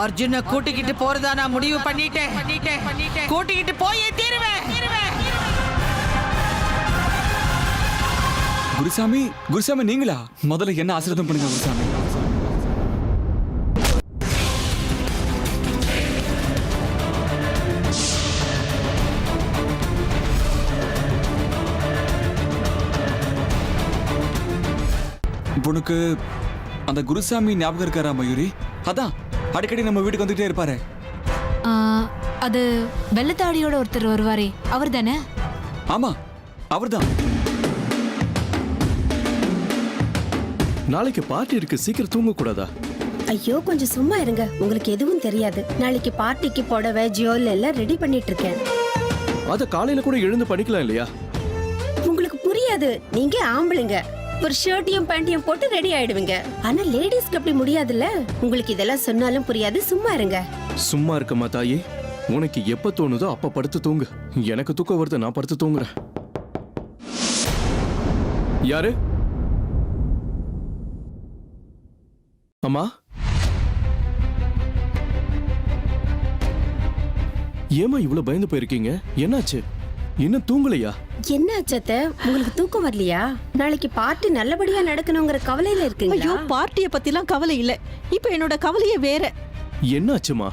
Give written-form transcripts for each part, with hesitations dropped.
அர்ஜுனை கூட்டிக்கிட்டு போறதா நான் முடிவு பண்ணிட்டேன். கூட்டிக்கிட்டு போயே தீருவேன். குருசாமி, குருசாமி நீங்களா? முதல்ல என்ன ஆசீர்வாதம் பண்ணுங்க குருசாமி. உனக்கு அந்த குருசாமி ஞாபகம் இருக்காரா மயூரி? அதான் அடிக்கடி நம்ம வீட்டுக்கு வந்துட்டே இருப்பாரு. அது வெள்ளத்தாடியோட ஒருத்தர் வருவாரே, அவர் தானே? ஆமா, அவர்தான். நாளைக்கு பார்ட்டி இருக்கு, சீக்கிரம் தூங்க கூடாதா? ஐயோ கொஞ்சம் சும்மா இருங்க, உங்களுக்கு எதுவும் தெரியாது. நாளைக்கு பார்ட்டிக்கு புடவை ஜுவல் எல்லாம் ரெடி பண்ணிட்டு இருக்கேன். அத காலையில கூட எழுந்து படிக்கலாம் இல்லையா? உங்களுக்கு புரியாது, நீங்க ஆம்பளைங்க ஒரு ஷர்ட்டையும் பேண்டையும் போட்டு ரெடி ஆயிடுவீங்க. ஆனா லேடிஸ்க்கு அப்படி முடியாதுல்ல. உங்களுக்கு இதெல்லாம் சொன்னாலும் புரியாது, சும்மா இருங்க. சும்மா இருக்கமா தாயே, உனக்கு எப்ப தோணுதோ அப்ப படுத்து தூங்கு. எனக்கு தூக்கம் வருது, நான் படுத்து தூங்குறேன். யாரு? அம்மா, ஏமா இவ்வளவு பயந்து போயிருக்கீங்க? என்னாச்சு? இன்னும் தூங்கலையா? என்ன அச்சத்த, உங்களுக்கு தூக்கம் வரலையா? நாளைக்கு பார்ட்டி நல்லபடியா நடக்கணுங்கிற கவலையில இருக்கீங்களா? ஐயோ, பார்ட்டியை பத்திலாம் கவலை இல்ல. இப்ப என்னோட கவலையே வேற. என்னாச்சுமா?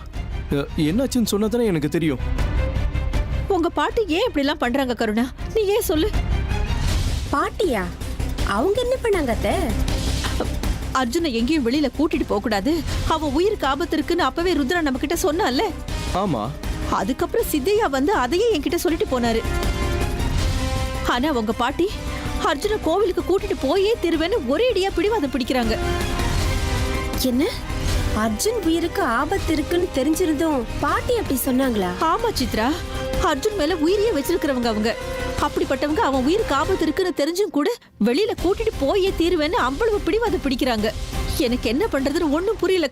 என்னாச்சுன்னு சொன்னதானே எனக்கு தெரியும். உங்க பாட்டி ஏன் இப்படி எல்லாம் பண்றாங்க கருணா? நீ ஏன் சொல்லு. பார்ட்டியா? அவங்க என்ன பண்ணாங்க அத்தை? அர்ஜுனை எங்கேயும் வெளியில கூட்டிட்டு போக கூடாது, அவன் உயிருக்கு ஆபத்து இருக்குன்னு அப்பவே ருத்ரா நம்ம கிட்ட சொன்னால. ஆமா. அதுக்கப்புறம் சித்தையா வந்து அதையே என்கிட்ட சொல்லிட்டு போனாரு. ஆனா உங்க பாட்டி அர்ஜுன கோவிலுக்கு கூட்டிட்டு போயே திருவேன்னு ஒரே அடியா பிடிவாதம் பிடிக்கிறாங்க. என்ன? அர்ஜுன் உயிருக்கு ஆபத்து இருக்குன்னு தெரிஞ்சிருந்தோம் பாட்டி அப்படி சொன்னாங்களா? ஆமா சித்ரா, அர்ஜுன் மேல உயிரியே வச்சிருக்கிறவங்க அவங்க. அப்படிப்பட்டவங்க அவன் உயிருக்கு ஆபத்து இருக்குன்னு தெரிஞ்சும் கூட வெளியில கூட்டிட்டு போயே தீருவேன்னு அவ்வளவு பிடிவாதம் பிடிக்கிறாங்க. எனக்கு என்ன பண்றதுன்னு ஒண்ணும் புரியல.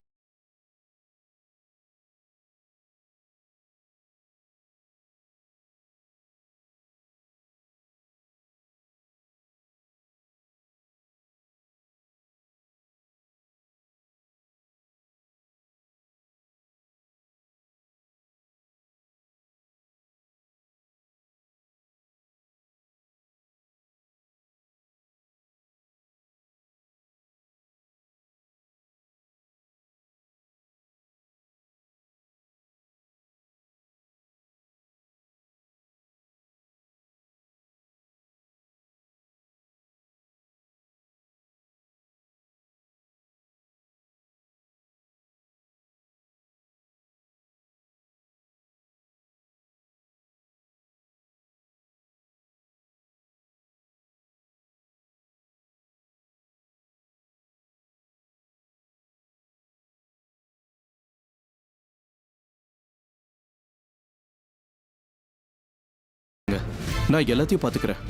நான் எல்லாத்தையும் பாத்துக்கிறேன்.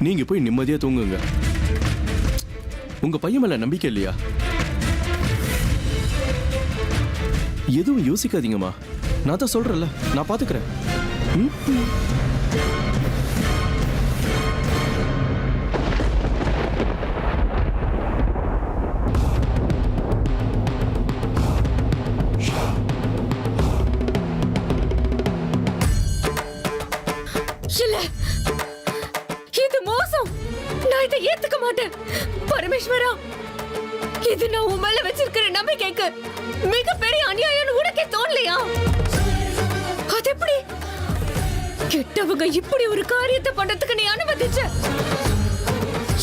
நீங்க போய் நிம்மதியா தூங்குங்க. உங்க பையன் மேல நம்பிக்கை இல்லையா? எதுவும் யோசிக்காதீங்கம்மா, நான் தான் சொல்றேன்ல, நான் பாத்துக்கிறேன். இது மோசம், நான் இதை ஏத்துக்க மாட்டேன். பரமேஸ்வரா, இது நான் உன் மேல வச்சிருக்கிற நம்பிக்கைக்கு மிகப்பெரிய அநியாயம்னு உனக்கே தோணலையா? அது எப்படி? கெட்டவங்க இப்படி ஒரு காரியத்தை பண்றதுக்கு நீ அனுமதிச்ச?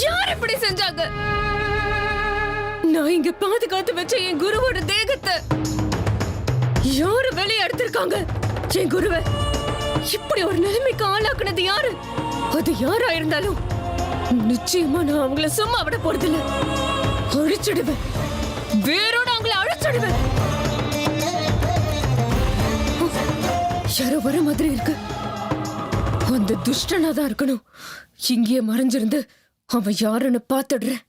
யார் இப்படி செஞ்சாங்க? நான் இங்க பாதுகாத்து வச்ச என் குருவோட தேகத்தை யாரு வெளியே எடுத்திருக்காங்க? என் குருவை இப்படி ஒரு நிலைமைக்கு ஆளாக்குனது யாரு? அது யாரா இருந்தாலும் நிச்சயமா நான் அவங்கள சும்மா விட போறதில்ல. அழிச்சிடுவேன், வேரோட அவங்கள அழிச்சிடுவேன். யாரோ வர மாதிரி இருக்கு. அந்த துஷ்டனா தான் இருக்கணும். இங்கேயே மறைஞ்சிருந்து அவன் யாருன்னு பாத்துடுறேன்.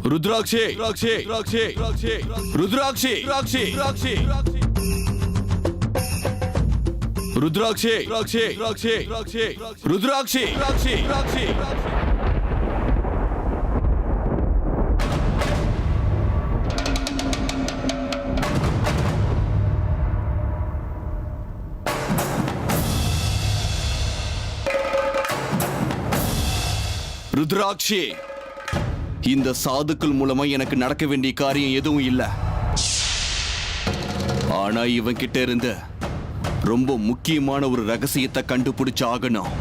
ருத்ராட்சி ருத்ராட்சி ருத்ராட்சி ருத்ராட்சி ருத்ராட்சி ருத்ராட்சி ருத்ராட்சி ருத்ராட்சி ருத்ராட்சி ருத்ராட்சி, இந்த சாதுக்கள் மூலமா எனக்கு நடக்க வேண்டிய காரியம் எதுவும் இல்ல. ஆனா இவன் கிட்ட இருந்து ரொம்ப முக்கியமான ஒரு ரகசியத்தை கண்டுபிடிச்சு ஆகணும்.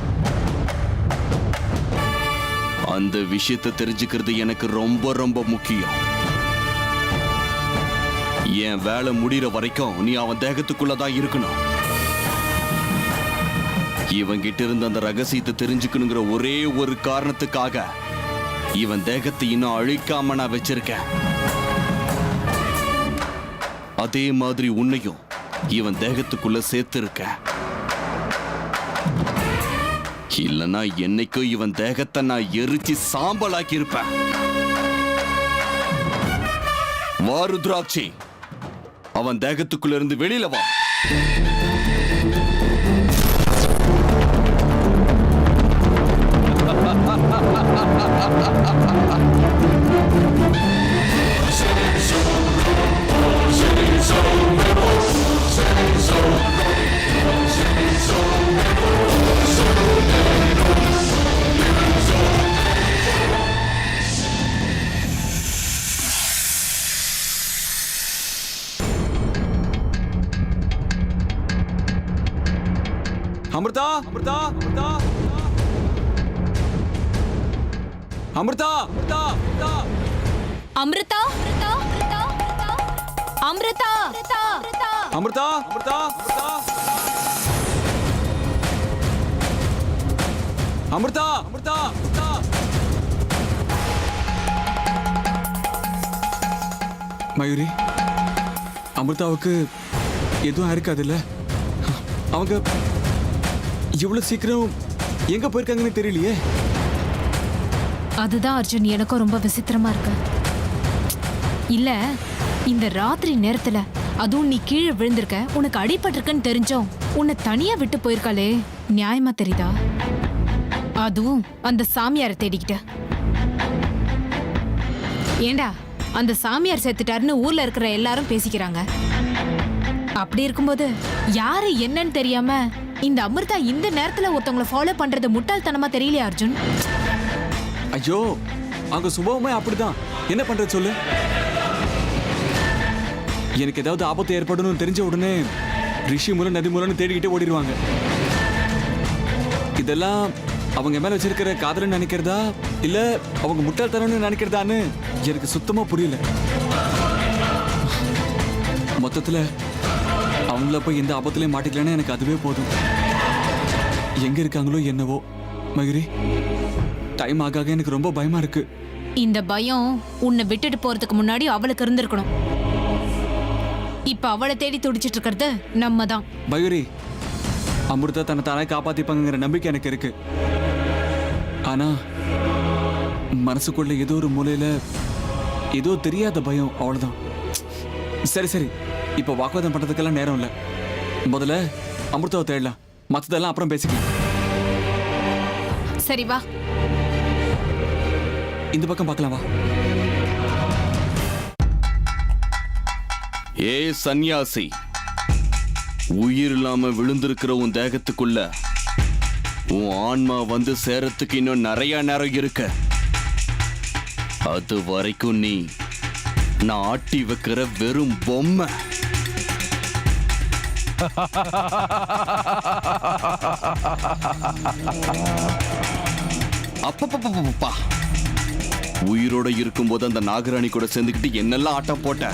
அந்த விஷயத்தை தெரிஞ்சுக்கிறது எனக்கு ரொம்ப ரொம்ப முக்கியம். என் வேலை முடிகிற வரைக்கும் நீ அவன் தேகத்துக்குள்ளதான் இருக்கணும். இவன் கிட்ட இருந்து அந்த ரகசியத்தை தெரிஞ்சுக்கணுங்கிற ஒரே ஒரு காரணத்துக்காக இவன் தேகத்தை இன்னும் அழிக்காம நான் வச்சிருக்கேன். அதே மாதிரி உன்னையும் இவன் தேகத்துக்குள்ள சேர்த்திருக்க. இல்லனா என்னைக்கோ இவன் தேகத்தை நான் எரிச்சு சாம்பலாக்கி இருப்பேன். வா ருத்ராட்சி, அவன் தேகத்துக்குள்ள இருந்து வெளியில வா. அமிர்தா அமிர்தா அமிர்தா அமிர்தா அமிர்தா அமிர்தா அமிர்தா அமிர்தா அமிர்தா அமிர்தா மயூரி, அமிர்தாவுக்கு எதுவும் இருக்காதுல்ல? அவங்க இவ்வளவு சீக்கிரம் எங்க போயிருக்காங்கன்னு தெரியலையே. அதுதான் அர்ஜுன், எனக்கும் ரொம்ப விசித்திரமா இருக்கு. இல்ல, இந்த ராத்திரி நேரத்துல அதுவும் நீ கீழே விழுந்திருக்க, உனக்கு அடிபட்டிருக்குன்னு தெரிஞ்சோம் உன்னை தனியா விட்டு போயிருக்காளே, நியாயமா தெரியுதா? அதுவும் அந்த சாமியாரை தேடிக்கிட்ட. ஏண்டா, அந்த சாமியார் செத்துட்டாருன்னு ஊர்ல இருக்கிற எல்லாரும் பேசிக்கிறாங்க. அப்படி இருக்கும்போது யாரு என்னன்னு தெரியாம இந்த அமிர்தா இந்த நேரத்துல ஒருத்தவங்களை ஃபாலோ பண்றது முட்டாள்தனமா தெரியலையா அர்ஜுன்? ஐயோ, அங்க சுபாவமே அப்படிதான். என்ன பண்றது சொல்லு? எனக்கு ஏதாவது ஆபத்து ஏற்படணும்னு தெரிஞ்ச உடனே ரிஷி மூலம் நதி மூலம் தேடிக்கிட்டே ஓடிடுவாங்க. இதெல்லாம் அவங்க மேல வச்சிருக்கிற காதலன்னு நினைக்கிறதா இல்ல அவங்க முட்டாள்தனம்னு நினைக்கிறதான்னு எனக்கு சுத்தமா புரியல. மொத்தத்துல அவங்கள போய் எந்த ஆபத்துலயும் மாட்டிக்கலன்னா எனக்கு அதுவே போதும். எங்க இருக்காங்களோ என்னவோ. மயூரி, டைம் ஆக எனக்கு ரொம்ப பயமா இருக்கு. இந்த பயம் உன்னை விட்டுட்டு போறதுக்கு முன்னாடி அவளுக்கு இருந்திருக்கணும். இப்ப அவளை தேடி துடிச்சிட்டு இருக்கிறது நம்ம தான். மயூரி, அமிர்தா தன்னை தானே காப்பாத்திப்பாங்கிற நம்பிக்கை எனக்கு இருக்கு. ஆனா மனசுக்குள்ள ஏதோ ஒரு மூலையில ஏதோ தெரியாத பயம், அவ்வளவுதான். சரி சரி, இப்ப வாக்குவாதம் பண்றதுக்கெல்லாம் நேரம் இல்ல. முதல்ல அமிர்தாவை தேடலாம், மத்ததெல்லாம் அப்புறம் பேசிக்கலாம். சரி வா, இந்த பக்கம் பார்க்கலாம் வா. ஏ சன்னியாசி, உயிர் இல்லாம விழுந்திருக்கிற உன் தேகத்துக்குள்ள உன் ஆன்மா வந்து சேரத்துக்கு இன்னும் நிறைய நேரம் இருக்கு. அது வரைக்கும் நீ நான் ஆட்டி வைக்கிற வெறும் பொம்மை. அப்பப்பா, உயிரோட இருக்கும்போது அந்த நாகராணி கூட சேர்ந்துக்கிட்டு என்னெல்லாம் ஆட்டம் போட்ட.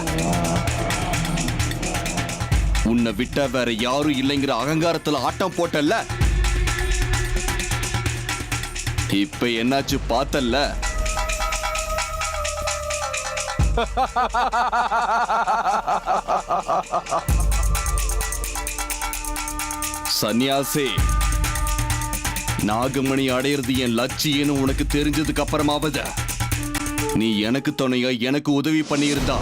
உன்னை விட்டா வேற யாரும் இல்லைங்கிற அகங்காரத்துல ஆட்டம் போட்டல்ல. இப்ப என்னாச்சு பார்த்தல்ல? சன்னியாசி, நாகமணி அடையிறது என் லட்சியம்னு உனக்கு தெரிஞ்சதுக்கு அப்புறமாவது நீ எனக்கு துணையா எனக்கு உதவி பண்ணியிருந்தா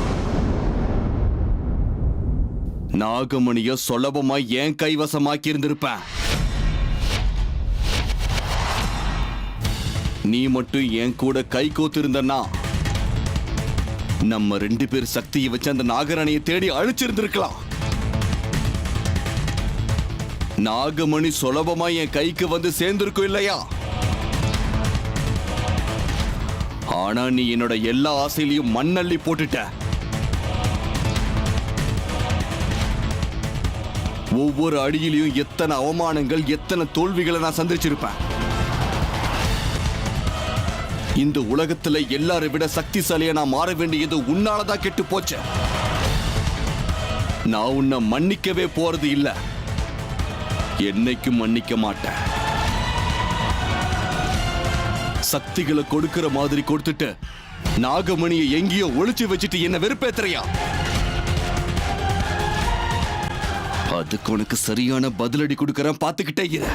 நாகமணிய சுலபமா என் கைவசமாக்கி இருந்திருப்பேன். நீ மட்டும் என் கூட கை கோத்திருந்தன்னா நம்ம 2 பேர் சக்தியை வச்சு அந்த நாகரணியை தேடி அழிச்சிருந்திருக்கலாம். நாகமணி சுலபமா என் கைக்கு வந்து சேர்ந்திருக்கும் இல்லையா? ஆனா நீ என்னோட எல்லா ஆசையிலையும் மண்ணள்ளி போட்டுட்ட. ஒவ்வொரு அடியிலையும் எத்தனை அவமானங்கள் எத்தனை தோல்விகளை நான் சந்திச்சிருப்பேன். இந்த உலகத்துல எல்லாரை விட சக்திசாலியா நான் மாற வேண்டியது உன்னாலதான் கெட்டு போச்சு. நான் உன்னை மன்னிக்கவே போறது இல்ல, என்னைக்கும் மன்னிக்க மாட்டேன். சக்திகளை கொடுக்கிற மாதிரி கொடுத்துட்டு நாகமணியை எங்கேயோ ஒளிச்சு வச்சுட்டு என்ன வெறுப்பேத்துறியா? அதுக்கு உனக்கு சரியான பதிலடி கொடுக்கறேன், பாத்துக்கிட்டே இரு.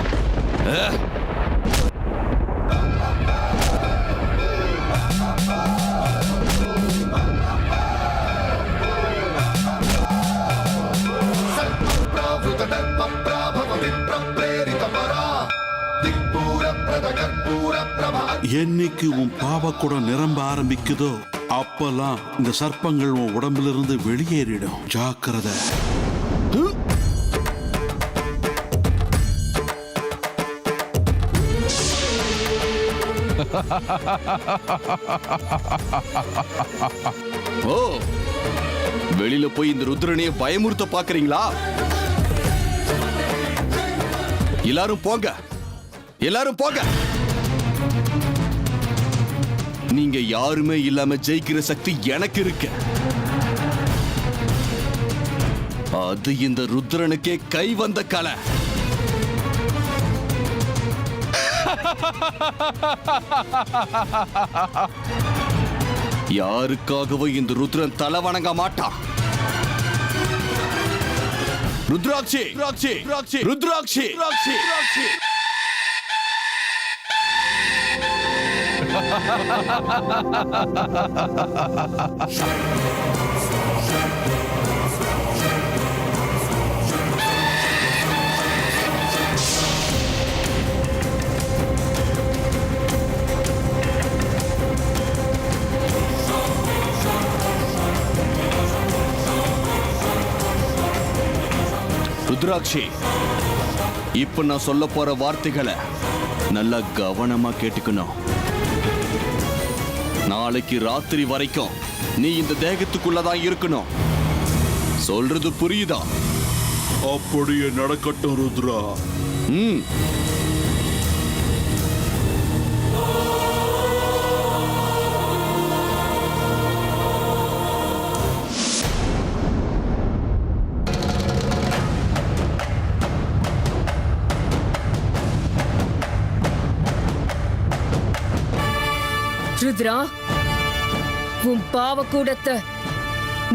என்னைக்கு உன் பாவக்குடம் நிரம்ப ஆரம்பிக்குதோ அப்பெல்லாம் இந்த சர்ப்பங்கள் உன் உடம்புல இருந்து வெளியேறிடும். ஜாக்கிரதை. ஓ, வெளியில போய் இந்த ருத்ரனைய பயமுறுத்த பாக்குறீங்களா? எல்லாரும் போங்க, எல்லாரும் போங்க. நீங்க யாருமே இல்லாம ஜெயிக்கிற சக்தி எனக்கு இருக்கு. அது இந்த ருத்ரனுக்கே கை வந்த கலை. யாருக்காகவும் இந்த ருத்ரன் தலை வணங்க மாட்டான். ருத்ராட்சி ருத்ராட்சி ருத்ராட்சி ருத்ராட்சி ருத்ராட்சி. ருத்ராட்சி, இப்ப நான் சொல்ல போற வார்த்தைகளை நல்லா கவனமா கேட்டுக்கணும். நாளைக்கு ராத்திரி வரைக்கும் நீ இந்த தேகத்துக்குள்ளதான் இருக்கணும். சொல்றது புரியுதா? அப்படியே நடக்கட்டும் ருத்ரா. ருத்ரா, உன் பாவ கூடத்தை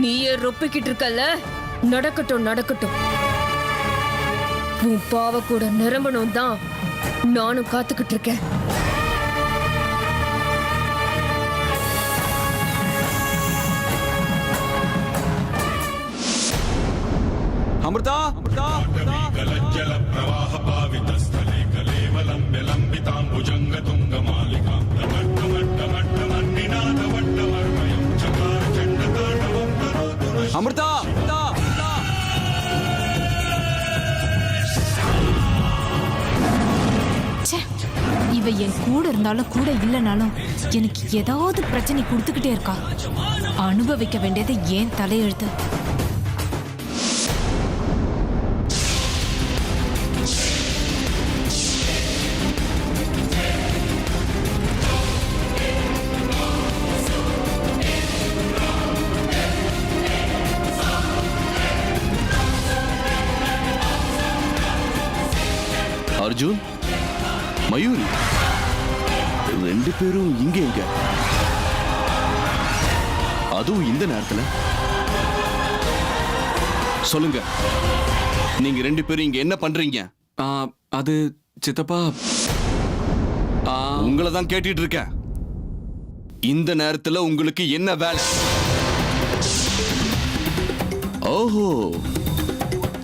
நீயே ரொப்பிக்கிட்டு இருக்கல்ல, நடக்கட்டும் நடக்கட்டும். உன் பாவ கூட நிரம்பணும் தான் நானும் காத்துக்கிட்டு இருக்கேன். அமிர்தா, அமிர்தா, அமிர்தா, இவ என் கூட இருந்தாலும் கூட இல்லைனாலும் எனக்கு ஏதாவது பிரச்சனை கொடுத்துக்கிட்டே இருக்கா. அனுபவிக்க வேண்டியது ஏன் தலையெழுத்து. அர்ஜுன், மயூரி, 2 பேரும் இங்க எங்க? அதுவும் இந்த நேரத்துல? சொல்லுங்க, நீங்க 2 பேரும் இங்க என்ன பண்றீங்க? அது சித்தப்பா, உங்களை தான் கேட்டுட்டு இருக்கேன். இந்த நேரத்துல உங்களுக்கு என்ன வேலை? ஓஹோ,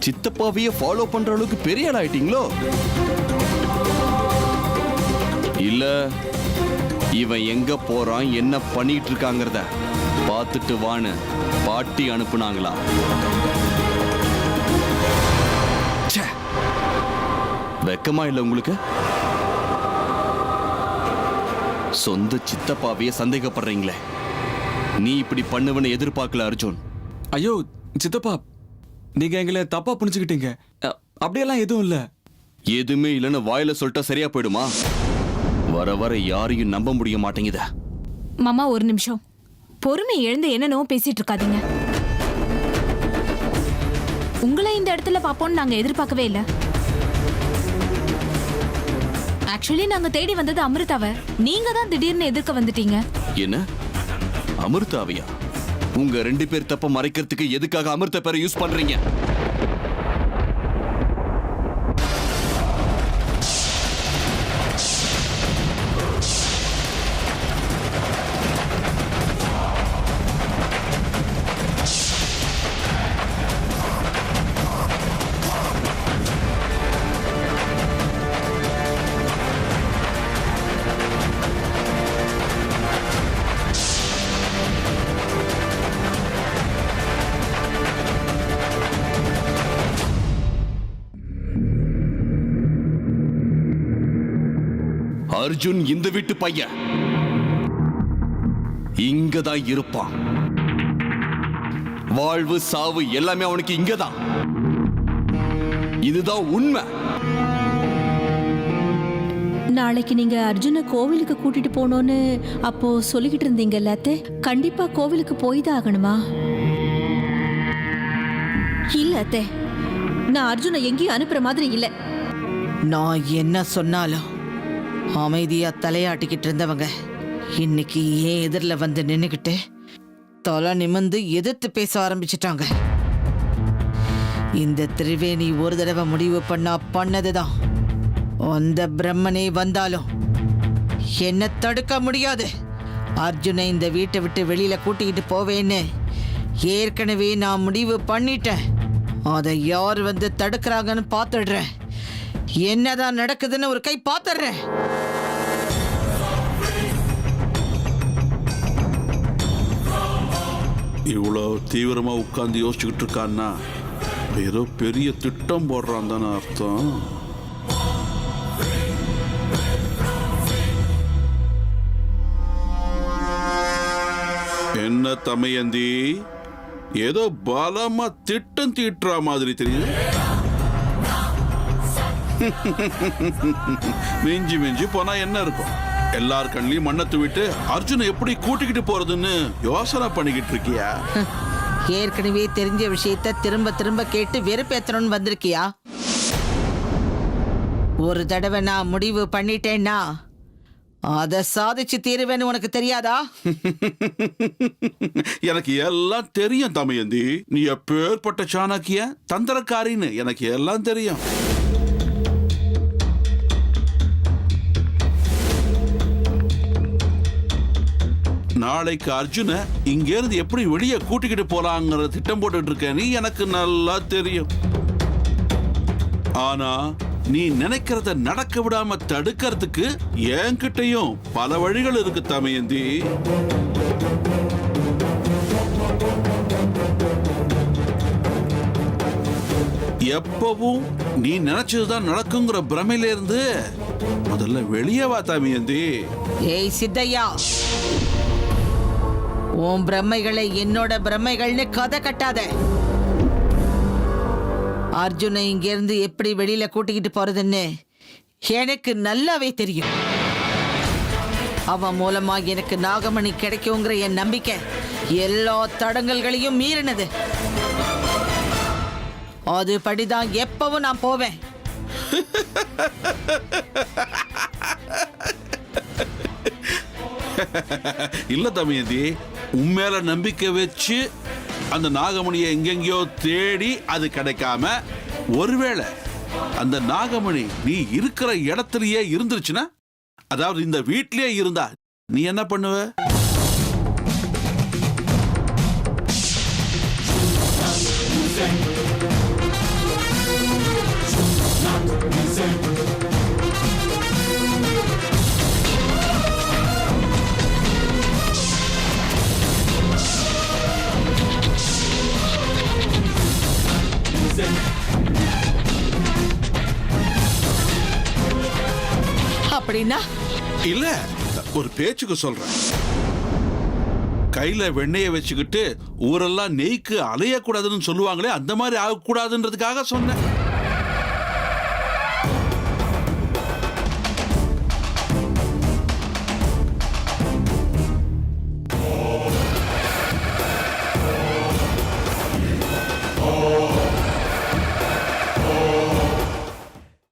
சித்தப்பாவையே ஃபாலோ பண்ற அளவுக்கு பெரிய ஆள் ஆயிட்டீங்களோ? இல்ல இவன் எங்க போறான், என்ன பண்ணிட்டு இருக்காங்கிறத பார்த்துட்டு வான்னு பாட்டி அனுப்புனாங்களா? ச்சே, வெக்கமா இல்ல உங்களுக்கு? சொந்த சித்தப்பாவையே சந்தேகப்படுறீங்களே. நீ இப்படி பண்ணுவன்னு எதிர்பார்க்கல அர்ஜுன். ஐயோ சித்தப்பா, நீங்க எங்களை தப்பா புரிஞ்சுக்கிட்டீங்க. அப்படியெல்லாம் எதுவும் இல்ல. எதுவுமே இல்லைன்னு வாயில சொல்லிட்டா சரியா போயிடுமா? வர வர யாரையும் நம்ப முடிய மாட்டேங்குதா? மாமா ஒரு நிமிஷம் பொறுமை எழுந்து என்னென்னவோ பேசிட்டு இருக்காதீங்க. உங்களை இந்த இடத்துல பாப்போம்னு நாங்க எதிர்பார்க்கவே இல்லை. ஆக்சுவலி நாங்க தேடி வந்தது அமிர்தாவை. நீங்க தான் திடீர்னு எதிர்க்க வந்துட்டீங்க. என்ன அமிர்தாவையா? உங்க 2 பேர் தப்ப மறைக்கிறதுக்கு எதுக்காக அமிர்த பேரை யூஸ் பண்றீங்க? அர்ஜுன் இந்த வீட்டு பையன் இங்கதான் இருப்பான். வாழ்வு சாவு எல்லாமே அவனுக்கு இங்கதான். இதுதான் உண்மை. நாளைக்கு நீங்க அர்ஜுனை கோவிலுக்கு கூட்டிட்டு போனோன்னு அப்போ சொல்லிக்கிட்டு இருந்தீங்கல்ல அத்தை, கண்டிப்பா கோவிலுக்கு போய் தான் ஆகணுமா? இல்ல அத்தை, நான் அர்ஜுனை எங்கேயும் அனுப்புற மாதிரி இல்ல. நான் என்ன சொன்னாலும் அமைதியா தலையாட்டிக்கிட்டு இருந்தவங்க இன்னைக்கு ஏன் எதிரில் வந்து நின்னுக்கிட்டு தலை நிமிந்து எதிர்த்து பேச ஆரம்பிச்சிட்டாங்க. இந்த திரிவேணி ஒரு தடவை முடிவு பண்ணதுதான். அந்த பிரம்மனே வந்தாலும் என்ன தடுக்க முடியாது. அர்ஜுனை இந்த வீட்டை விட்டு வெளியில கூட்டிக்கிட்டு போவேன்னு ஏற்கனவே நான் முடிவு பண்ணிட்டேன். அதை யார் வந்து தடுக்கிறாங்கன்னு பார்த்துடுறேன். என்னதான் நடக்குதுன்னு ஒரு கை பார்த்துடுறேன். இவ்வளோ தீவிரமா உட்கார்ந்து யோசிச்சுக்கிட்டு இருக்கான்னா ஏதோ பெரிய திட்டம் போடுறான் தானே அர்த்தம். என்ன தமையந்தி, ஏதோ பலமா திட்டம் தீட்டுற மாதிரி தெரியுது. மிஞ்சி மிஞ்சி போனா என்ன இருக்கும்? எல்லார் கண்ணிலையும் மண்ணை தூவிட்டு அர்ஜுனை எப்படி கூட்டிக்கிட்டு போறதுன்னு யோசனை பண்ணிக்கிட்டு இருக்கியா? ஏற்கனவே தெரிஞ்ச விஷயத்த திரும்ப திரும்ப கேட்டு வெறுப்பேத்தணும்னு வந்திருக்கியா? ஒரு தடவை நான் முடிவு பண்ணிட்டேன்னா அதை சாதிச்சு தீருவேன்னு உனக்கு தெரியாதா? எனக்கு எல்லாம் தெரியும் தமையந்தி. நீ எப்பேற்பட்ட சாணக்கிய தந்திரக்காரின்னு எனக்கு எல்லாம் தெரியும். நாளைக்கு அர்ஜுனை இங்க இருந்து எப்படி வெளியே கூட்டிக்கிட்டு போலாங்கிற திட்டம் போட்டுட்டு இருக்க நீ எனக்கு நல்லா தெரியும். ஆனா நீ நினைக்கிறத நடக்க விடாம தடுக்கிறதுக்கு என்கிட்டயும் பல வழிகள் இருக்கு தமையந்தி. எப்பவும் நீ நினைச்சதுதான் நடக்குங்கிற பிரமையில இருந்து முதல்ல வெளியே வா தமையந்தி. ஏய் சித்தையா, உன் பிரம்மைகளை என்னோட பிரம்மைகள்னு கதை கட்டாத. அர்ஜுனை இங்கிருந்து எப்படி வெளியில கூட்டிக்கிட்டு போறதுன்னு எனக்கு நல்லாவே தெரியும். அவன் மூலமா எனக்கு நாகமணி கிடைக்குங்கிற என் நம்பிக்கை எல்லா தடங்கல்களையும் மீறினது. அது படிதான் எப்பவும் நான் போவேன். இல்ல தமையந்தி, உண்மையில நம்பிக்கை வச்சு அந்த நாகமணியை எங்கெங்கயோ தேடி அது கிடைக்காம ஒருவேளை அந்த நாகமணி நீ இருக்கிற இடத்துலயே இருந்துருச்சுன்னா, அதாவது இந்த வீட்லயே இருந்தா நீ என்ன பண்ணுவ? அப்படின்னா இல்ல, ஒரு பேச்சுக்கு சொல்றேன். கையில வெண்ணெய வச்சுக்கிட்டு ஊரெல்லாம் நெய்க்கு அலையக்கூடாதுன்னு சொல்லுவாங்களே, அந்த மாதிரி ஆகக்கூடாதுன்றதுக்காக சொன்னேன்.